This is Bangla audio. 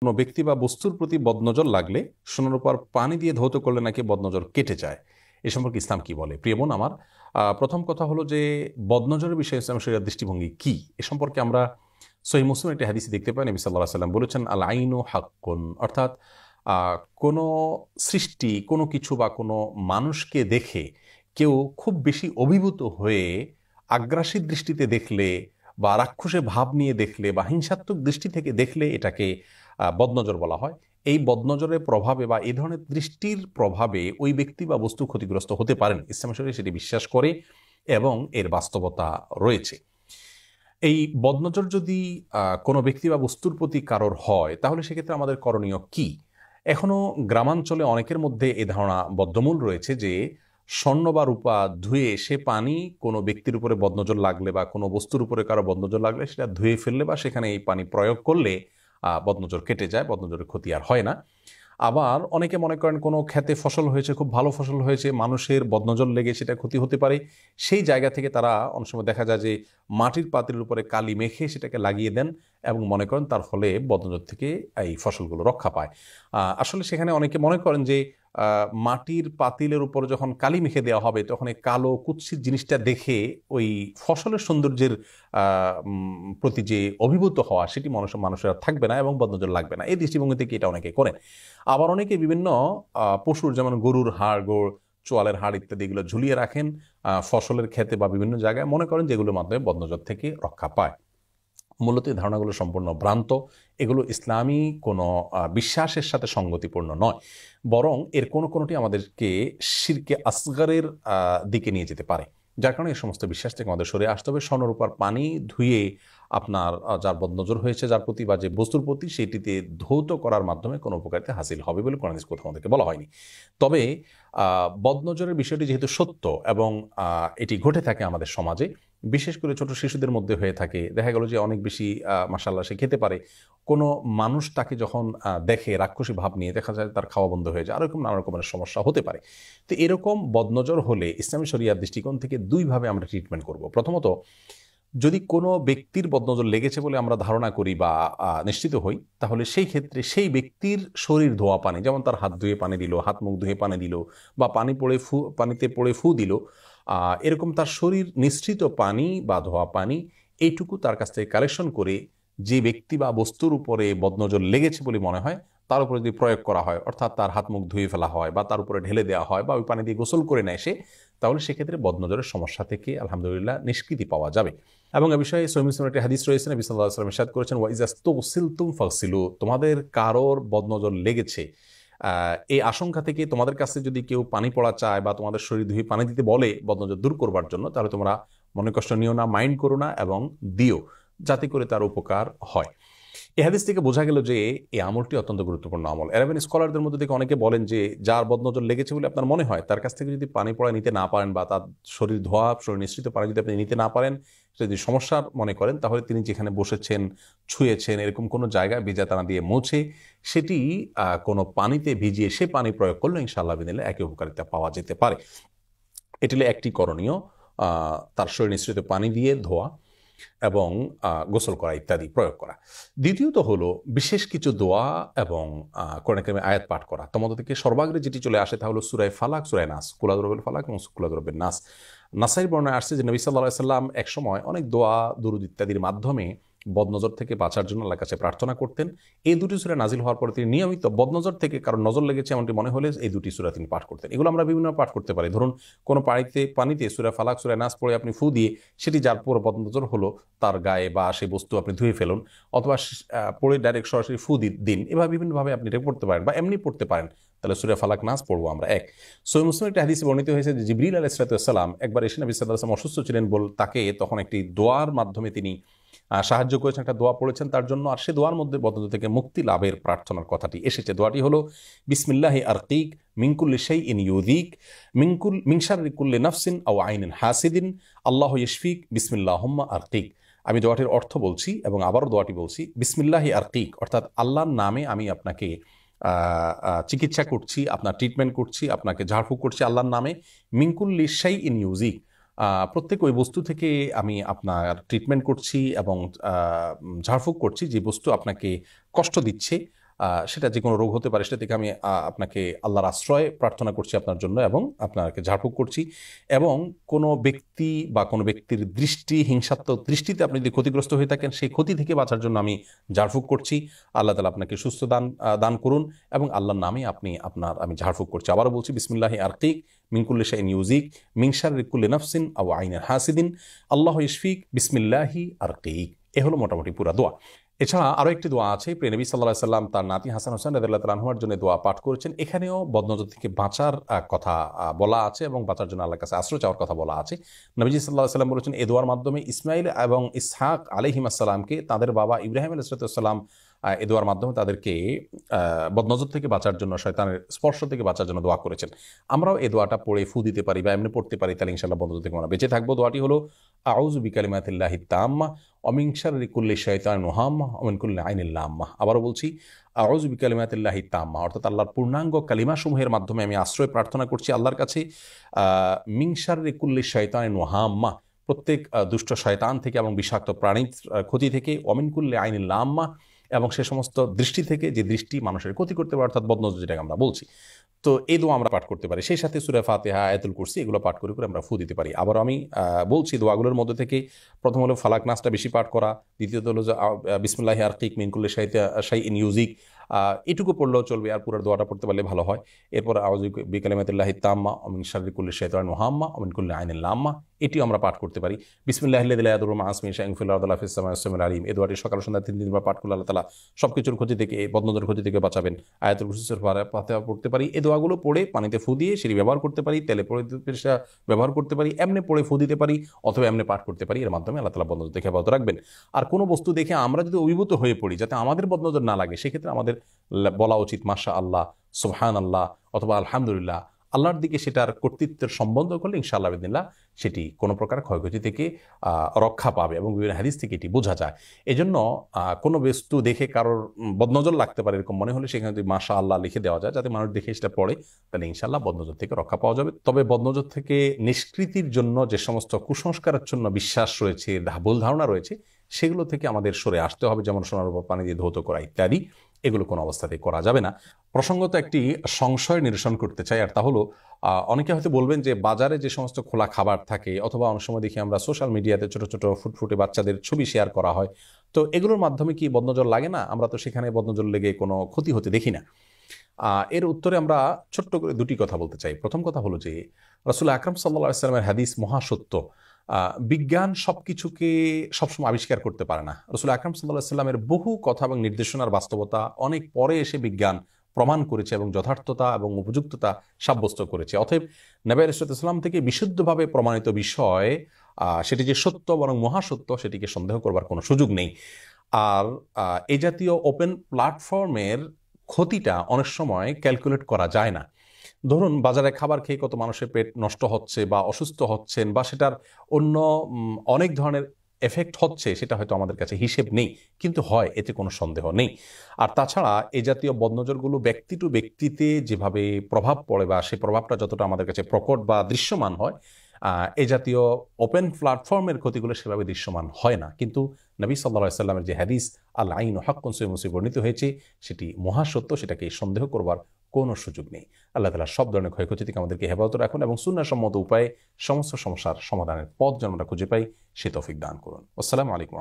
কোনো ব্যক্তি বা বস্তুর প্রতি বদনজর লাগলে সোনার উপর পানি দিয়ে ধৌত করলে নাকি বদনজর কেটে যায়। এ সম্পর্কে ইসলাম কি বলে? প্রিয় বোন আমার, প্রথম কথা হলো যে বদনজরের বিষয়ে ইসলাম শরিয়ার দৃষ্টিভঙ্গি কি এ সম্পর্কে আমরা সহিহ মুসলিম একটি হাদিসে দেখতে পাই। নবী সাল্লাল্লাহু আলাইহি ওয়াসাল্লাম বলেছেন, আল আইনু হাক্কুন, অর্থাৎ কোনো সৃষ্টি, কোনো কিছু বা কোনো মানুষকে দেখে কেউ খুব বেশি অভিভূত হয়ে আগ্রাসী দৃষ্টিতে দেখলে বা রাক্ষসে ভাব নিয়ে দেখলে বা হিংসাত্মক দৃষ্টি থেকে দেখলে এটাকে বদনজর বলা হয়। এই বদনজরের প্রভাবে বা এই ধরনের দৃষ্টির প্রভাবে ওই ব্যক্তি বা বস্তু ক্ষতিগ্রস্ত হতে পারেন। ইসলাম শরীয়ত সেটি বিশ্বাস করে এবং এর বাস্তবতা রয়েছে। এই বদনজর যদি কোনো ব্যক্তি বা বস্তুর প্রতি কারোর হয়, তাহলে সেক্ষেত্রে আমাদের করণীয় কি? এখনো গ্রামাঞ্চলে অনেকের মধ্যে এ ধারণা বদ্ধমূল রয়েছে যে স্বর্ণ বা রূপা ধুয়ে সে পানি কোনো ব্যক্তির উপরে বদনজর লাগলে বা কোনো বস্তুর উপরে কারো বদনজর লাগলে সেটা ধুয়ে ফেললে বা সেখানে এই পানি প্রয়োগ করলে বদনজর কেটে যায়, বদনজরের ক্ষতি আর হয় না। আবার অনেকে মনে করেন কোনো ক্ষেতে ফসল হয়েছে, খুব ভালো ফসল হয়েছে, মানুষের বদনজর লেগে সেটা ক্ষতি হতে পারে, সেই জায়গা থেকে তারা অনেক সময় দেখা যায় যে মাটির পাতিলের উপরে কালি মেখে সেটাকে লাগিয়ে দেন এবং মনে করেন তার ফলে বদনজর থেকে এই ফসলগুলো রক্ষা পায়। আসলে সেখানে অনেকে মনে করেন যে মাটির পাতিলের উপর যখন কালি মেখে দেওয়া হবে তখন এই কালো কুৎসিত জিনিসটা দেখে ওই ফসলের সৌন্দর্যের প্রতি যে অভিভূত হওয়া সেটি মানুষের আর থাকবে না এবং বদনজর লাগবে না। এই দৃষ্টিভঙ্গি থেকে এটা অনেকে করেন। আবার অনেকে বিভিন্ন পশুর, যেমন গরুর হাড়, গোড়, চোয়ালের হাড় ইত্যাদি এগুলো ঝুলিয়ে রাখেন ফসলের ক্ষেতে বা বিভিন্ন জায়গায়, মনে করেন যেগুলোর মাধ্যমে বদনজর থেকে রক্ষা পায়। মূলত এই ধারণাগুলো সম্পূর্ণ ভ্রান্ত। এগুলো ইসলামী কোনো বিশ্বাসের সাথে সঙ্গতিপূর্ণ নয়, বরং এর কোনোটি আমাদেরকে শিরকে আসগারের দিকে নিয়ে যেতে পারে। যার কারণে এই সমস্ত বিশ্বাস থেকে আমাদের সরে আসতে হবে। স্বর্ণের উপর পানি ধুয়ে আপনার যার বদনজর হয়েছে যার প্রতি বা যে বস্তুর প্রতি, সেটিতে ধৌত করার মাধ্যমে কোনো উপকারিতা হাসিল হবে বলে কোরআন হাদিস কোথাও আমাদেরকে বলা হয়নি। তবে বদনজরের বিষয়টি যেহেতু সত্য এবং এটি ঘটে থাকে আমাদের সমাজে, বিশেষ করে ছোট শিশুদের মধ্যে হয়ে থাকে, দেখা গেল যে অনেক বেশি মাশাআল্লাহ সে খেতে পারে, কোনো মানুষ তাকে যখন দেখে রাক্ষসী ভাব নিয়ে, দেখা যায় তার খাওয়া বন্ধ হয়ে যায়, আর এরকম নানা রকমের সমস্যা হতে পারে। তো এরকম বদনজর হলে ইসলামী শরিয়ার দৃষ্টিকোণ থেকে দুইভাবে আমরা ট্রিটমেন্ট করব। প্রথমত, যদি কোনো ব্যক্তির বদনজর লেগেছে বলে আমরা ধারণা করি বা নিশ্চিত হই, তাহলে সেই ক্ষেত্রে সেই ব্যক্তির শরীর ধোয়া পানি, যেমন তার হাত ধুয়ে পানি দিল, হাত মুখ ধুয়ে পানি দিল, বা পানিতে পড়ে ফু দিল, এরকম তার শরীর নিঃসৃত পানি বা ধোয়া পানি, এইটুকু তার কাছ থেকে কালেকশন করে যে ব্যক্তি বা বস্তুর উপরে বদনজর লেগেছে বলে মনে হয় তার উপরে যদি প্রয়োগ করা হয়, অর্থাৎ তার হাত মুখ ধুয়ে ফেলা হয় বা তার উপরে ঢেলে দেওয়া হয় বা ওই পানি দিয়ে গোসল করে নেয় সে, তাহলে সেক্ষেত্রে বদনজরের সমস্যা থেকে আলহামদুলিল্লাহ নিষ্কৃতি পাওয়া যাবে। এবং এ বিষয়ে সহিহ মুসলিমের একটি হাদিস রয়েছে, নবী সাল্লাল্লাহু আলাইহি ওয়াসাল্লাম ইরশাদ করেছেন, ওয়া ইযা স্তুগসিলতুম ফাগসিলু, তোমাদের কারোর বদনজর লেগেছে, এই আশঙ্কা থেকে তোমাদের কাছে যদি কেউ পানি পড়া চায় বা তোমাদের শরীর ধুয়ে পানি দিতে বলে বদনজর দূর করবার জন্য, তাহলে তোমরা মনে কষ্ট নিও না, মাইন্ড করো না এবং দিও, যাতে করে তার উপকার হয়। এই হাদিস থেকে বোঝা গেল যে এই আমলটি অত্যন্ত গুরুত্বপূর্ণ আমল। অ্যারাবিয়ান স্কলারদের মধ্যে থেকে অনেকে বলেন যে যার বদনজর লেগেছে বলে আপনার মনে হয়, তার কাছ থেকে যদি পানি পড়া নিতে না পারেন বা তার শরীর ধোয়া, শরীর নিঃসৃত পানি যদি আপনি নিতে না পারেন, যদি সমস্যার মনে করেন, তাহলে তিনি যেখানে বসেছেন, ছুঁয়েছেন, এরকম কোনো জায়গায় ভিজা টানা দিয়ে মুছে সেটি কোনো পানিতে ভিজিয়ে সে পানি প্রয়োগ করলে ইনশাআল্লাহ বিদিনিল্লাহ একই উপকারিতা পাওয়া যেতে পারে। এটি হলো একটি করণীয়, তার শরীর নিঃসৃত পানি দিয়ে ধোয়া এবং গোসল করা ইত্যাদি প্রয়োগ করা। দ্বিতীয়ত হলো বিশেষ কিছু দোয়া এবং কোরআন কারিমের আয়াত পাঠ করা। তোমাদের থেকে সর্বাগ্রে যেটি চলে আসে তা হলো সূরা ফালাক, সূরা নাস, কুল আউযু বিরাব্বিল ফালাক এবং কুল আউযু বিরাব্বিন নাস। নাসাইর বর্ণনায় আসছে যে নবী সাল্লাল্লাহু আলাইহি ওয়াসাল্লাম একসময় অনেক দোয়া, দুরূদ ইত্যাদির মাধ্যমে বদনজর থেকে বাঁচার জন্য আল্লাহর কাছে প্রার্থনা করতেন। এই দুটি সূরা নাজিল হওয়ার পরে তিনি নিয়মিত বদনজর থেকে কারণ নজর লেগেছে এমনটি মনে হলে এই দুটি সূরা তিনি পাঠ করতেন। এগুলো আমরা বিভিন্ন পাঠ করতে পারি। ধরুন, কোনো পানিতে সূরা ফালাক, সূরা নাস পড়ে আপনি ফু দিয়ে সেটি যার পুরো বদনজর হলো তার গায়ে বা সেই বস্তু আপনি ধুয়ে ফেলুন, অথবা পড়ে ডাইরেক্ট সরাসরি ফু দিন। এভাবে বিভিন্নভাবে আপনি এটা পড়তে পারেন বা এমনি পড়তে পারেন। তাহলে সূরা ফালাক, নাস পড়বো আমরা। এক, সহিহ মুসলিমের একটা হাদিসে বর্ণিত হয়েছে যে জিবরিল আলাইহিস সালাম একবার এসে নবী সাল্লাল্লাহু আলাইহি ওয়াসাল্লাম অসুস্থ ছিলেন তাকে তখন একটি দোয়ার মাধ্যমে তিনি সাহায্য করেছেন, একটা দোয়া পড়েছেন তার জন্য। আর সে দোয়ার মধ্যে বদনজর থেকে মুক্তি লাভের প্রার্থনার কথাটি এসেছে। দোয়াটি হলো, বিসমিল্লাহি আরকিক মিন কুল্লি শাইইন ইউযিক মিন শাররি কুল্লি নাফসিন আও আইনিন হাসিদিন আল্লাহু ইয়াশফিক বিসমিল্লাহুম্মা আরকিক। আমি দোয়াটির অর্থ বলছি এবং আবারও দোয়াটি বলছি, বিসমিল্লাহি আরকিক, অর্থাৎ আল্লাহর নামে আমি আপনাকে চিকিৎসা করছি, আপনার ট্রিটমেন্ট করছি, আপনাকে ঝাড়ফুঁক করছি আল্লাহর নামে। মিন কুল্লি শাইইন ইউযিক, প্রত্যেক ওই বস্তু থেকে আমি আপনার ট্রিটমেন্ট করছি এবং ঝাড়ফুঁক করছি যে বস্তু আপনাকে কষ্ট দিচ্ছে, সেটা যে কোনো রোগ হতে পারে, সেটা থেকে আমি আপনাকে আল্লাহর আশ্রয় প্রার্থনা করছি আপনার জন্য এবং আপনাকে ঝাড়ফুঁক করছি। এবং কোনো ব্যক্তি বা কোনো ব্যক্তির দৃষ্টি, হিংসাত্মক দৃষ্টিতে আপনি যদি ক্ষতিগ্রস্ত হয়ে থাকেন, সেই ক্ষতি থেকে বাঁচার জন্য আমি ঝাড়ফুঁক করছি। আল্লাহ তাআলা আপনাকে সুস্থ দান করুন এবং আল্লাহর নামে আমি ঝাড়ফুঁক করছি। আবারও বলছি, বিসমিল্লাহি আরকিক মিন কুল্লি শাইইন ইউযিক মিন শাররি কুল্লি নাফসিন আও আইনিন হাসিদিন আল্লাহু ইশফিক বিসমিল্লাহি আরকিক। এ হলো মোটামুটি পুরা দোয়া। এছাড়া আরও একটি দোয়া আছে, প্রিয় নবী সাল্লাল্লাহু আলাইহি সাল্লাম তার নাতি হাসান হোসেন রাদিয়াল্লাহু তাআলা আনহুর জন্য দোয়া পাঠ করেছেন। এখানেও বদনজর থেকে বাঁচার কথা বলা আছে এবং বাঁচার জন্য আল্লাহর কাছে আশ্রয় চাওয়ার কথা বলা আছে। নবীজি সাল্লাল্লাহু আলাইহি সাল্লাম বলেছেন, এই দোয়ার মাধ্যমে ইসমাইল এবং ইসহাক আলাইহিস সালামকে তাদের বাবা ইব্রাহিম আলাইহিস সালাম এ দোয়ার মাধ্যমে তাদেরকে বদনজর থেকে বাঁচার জন্য, শয়তানের স্পর্শ থেকে বাঁচার জন্য দোয়া করেছেন। আমরাও এই দোয়াটা পড়ে ফু দিতে পারি বা এমনি পড়তে পারি, তাহলে ইনশাআল্লাহ বদনজর থেকে আমরা বেঁচে থাকবো। দোয়াটি হলো আউযু বিকালিমাতিল্লাহি তাম্মা ওয়া মিন শাররি কুল্লি শাইতানিন ওয়াহাম্মা ওয়া মিন কুল্লি আইনিন লাম্মা। আবারও বলছি, আউযু বিকালিমাতিল্লাহি তাম্মা, অর্থাৎ আল্লাহর পূর্ণাঙ্গ কালিমাসমূহের মাধ্যমে আমি আশ্রয় প্রার্থনা করছি আল্লাহর কাছে মিন শাররি কুল্লি শাইতানিন ওয়াহাম্মা, প্রত্যেক দুষ্ট শয়তান থেকে এবং বিষাক্ত প্রাণীর ক্ষতি থেকে, ওয়া মিন কুল্লি আইনিন লাম্মা, এবং সে সমস্ত দৃষ্টি থেকে যে দৃষ্টি মানুষের ক্ষতি করতে পারে, অর্থাৎ বদনজর যেটাকে আমরা বলছি। তো এই দোয়া আমরা পাঠ করতে পারি, সেই সাথে সূরা ফাতিহা, আয়াতুল কুরসি এগুলো পাঠ করে আমরা ফু দিতে পারি। আবার আমি বলছি, দোয়াগুলোর মধ্যে থেকে প্রথম হলো ফালাক নাসটা বেশি পাঠ করা, দ্বিতীয়ত হলো যে বিসমিল্লাহি আরকিক মিন কুল্লি শাইইন ইউযিক, এটুকু পড়লেও চলবে, আর পুরো দোয়াটা পড়তে পারলে ভালো হয়। এরপর আউযু বিকালিমাতিল্লাহি তাম্মা ওয়া মিন শাররি কুল্লি শাইতানিন ওয়াহাম্মা ওয়া মিন কুল্লি আইনিন লাম্মা, এটিও আমরা পাঠ করতে পারি। বিসমিল্লাহিল্লাযী লা ইয়াদুররু মা ইসমিহি শাইউন ফিল আরদি ওয়া ফিস সামাই ওয়াস-সামিউল আলিম, এই দোয়াটি সকাল সন্ধ্যা 3 দিন পাঠ করলে আল্লাহ তাআলা সবকিছুর ক্ষতি থেকে, বদনজরের ক্ষতি থেকে বাঁচাবেন। আয়াতুল কুরসি ফাতিহা পড়তে পারি। এই দোয়াগুলো পড়ে পানিতে ফু দিয়ে সেটি ব্যবহার করতে পারি, তেলে পড়ে ব্যবহার করতে পারি, এমনি পড়ে ফু দিতে পারি, অথবা এমনি পাঠ করতে পারি। এর মাধ্যমে আল্লাহ তাআলা বদনজর থেকে হেফাজত রাখবেন। আর কোনো বস্তু দেখে আমরা যদি অভিভূত হয়ে পড়ি যাতে আমাদের বদনজর না লাগে, সেক্ষেত্রে আমাদের বলা উচিত মাশাআল্লাহ, সুবহানাল্লাহ অথবা আলহামদুলিল্লাহ। আল্লাহর দিকে সেটার কর্তৃত্বের সম্বন্ধ করলে ইনশাআল্লাহ বিদিনিল্লাহ সেটি কোনো প্রকার ক্ষয়ক্ষতি থেকে রক্ষা পাবে, এবং বিভিন্ন হাদিস থেকে এটি বোঝা যায়। এজন্য কোনো বস্তু দেখে কারোর বদনজর লাগতে পারে এরকম মনে হলে সেখানে যদি মাশাআল্লাহ লিখে দেওয়া যায়, যাতে মানুষ দেখে সেটা পড়ে, তাহলে ইনশাআল্লাহ বদনজর থেকে রক্ষা পাওয়া যাবে। তবে বদনজর থেকে নিষ্কৃতির জন্য যে সমস্ত কুসংস্কারের জন্য বিশ্বাস রয়েছে, ভুল ধারণা রয়েছে, সেগুলো থেকে আমাদের সরে আসতে হবে, যেমন সোনার উপর পানি দিয়ে ধৌত করা ইত্যাদি, এগুলো কোনো অবস্থাতেই করা যাবে না। প্রসঙ্গত একটি সংশয় নিরসন করতে চাই, আর তা হলো, অনেকে হয়তো বলবেন যে বাজারে যে সমস্ত খোলা খাবার থাকে, অথবা অনেক সময় দেখি আমরা সোশ্যাল মিডিয়াতে ছোট ছোট ফুটফুটে বাচ্চাদের ছবি শেয়ার করা হয়, তো এগুলোর মাধ্যমে কি বদনজর লাগে না? আমরা তো সেখানে বদনজর লেগে কোনো ক্ষতি হতে দেখি না। এর উত্তরে আমরা ছোট্ট করে দুটি কথা বলতে চাই। প্রথম কথা হলো যে রাসূল আকরাম সাল্লাল্লাহু আলাইহি ওয়াসাল্লামের হাদিস মহাসত্য। বিজ্ঞান সবকিছুকে সবসময় আবিষ্কার করতে পারে না। রাসূল আকরাম সাল্লাল্লাহু আলাইহি ওয়াসাল্লামের বহু কথা এবং নির্দেশনার বাস্তবতা অনেক পরে এসে বিজ্ঞান প্রমাণ করেছে এবং যথার্থতা এবং উপযুক্ততা সাব্যস্ত করেছে। অতএব নবী আলাইহিস সালাম থেকে বিশুদ্ধভাবে প্রমাণিত বিষয়, সেটি যে সত্য বরং মহাসত্য, সেটিকে সন্দেহ করবার কোনো সুযোগ নেই। আর এই জাতীয় ওপেন প্ল্যাটফর্মের ক্ষতিটা অনেক সময় ক্যালকুলেট করা যায় না। ধরুন, বাজারে খাবার খেয়ে কত মানুষের পেট নষ্ট হচ্ছে বা অসুস্থ হচ্ছেন, বা সেটার অন্য অনেক ধরনের এফেক্ট হচ্ছে, সেটা হয়তো আমাদের কাছে হিসেব নেই, কিন্তু হয়, এতে কোনো সন্দেহ নেই। আর তাছাড়া এই জাতীয় বদনজরগুলো ব্যক্তি টু ব্যক্তিতে যেভাবে প্রভাব পড়ে, বা সেই প্রভাবটা যতটা আমাদের কাছে প্রকট বা দৃশ্যমান হয়, এই জাতীয় ওপেন প্ল্যাটফর্মের ক্ষতিগুলো সেভাবে দৃশ্যমান হয় না। কিন্তু নবী সাল্লাল্লাহু আলাইহি ওয়াসাল্লামের যে হাদিস আল আইনু হাক্কুন সহিহ মুসলিমে বর্ণিত হয়েছে, সেটি মহাসত্য, সেটাকে সন্দেহ করবার কোনো সুযোগ নেই। আল্লাহ তাআলা সব ধরনের ক্ষয়ক্ষতি থেকে আমাদেরকে হেফাজত রাখুন, এবং সুন্নাহসম্মত উপায়ে সমস্ত সমস্যার সমাধানের পথ যেন আমরা খুঁজে পাই, সে তৌফিক দান করুন। আসসালামু আলাইকুম।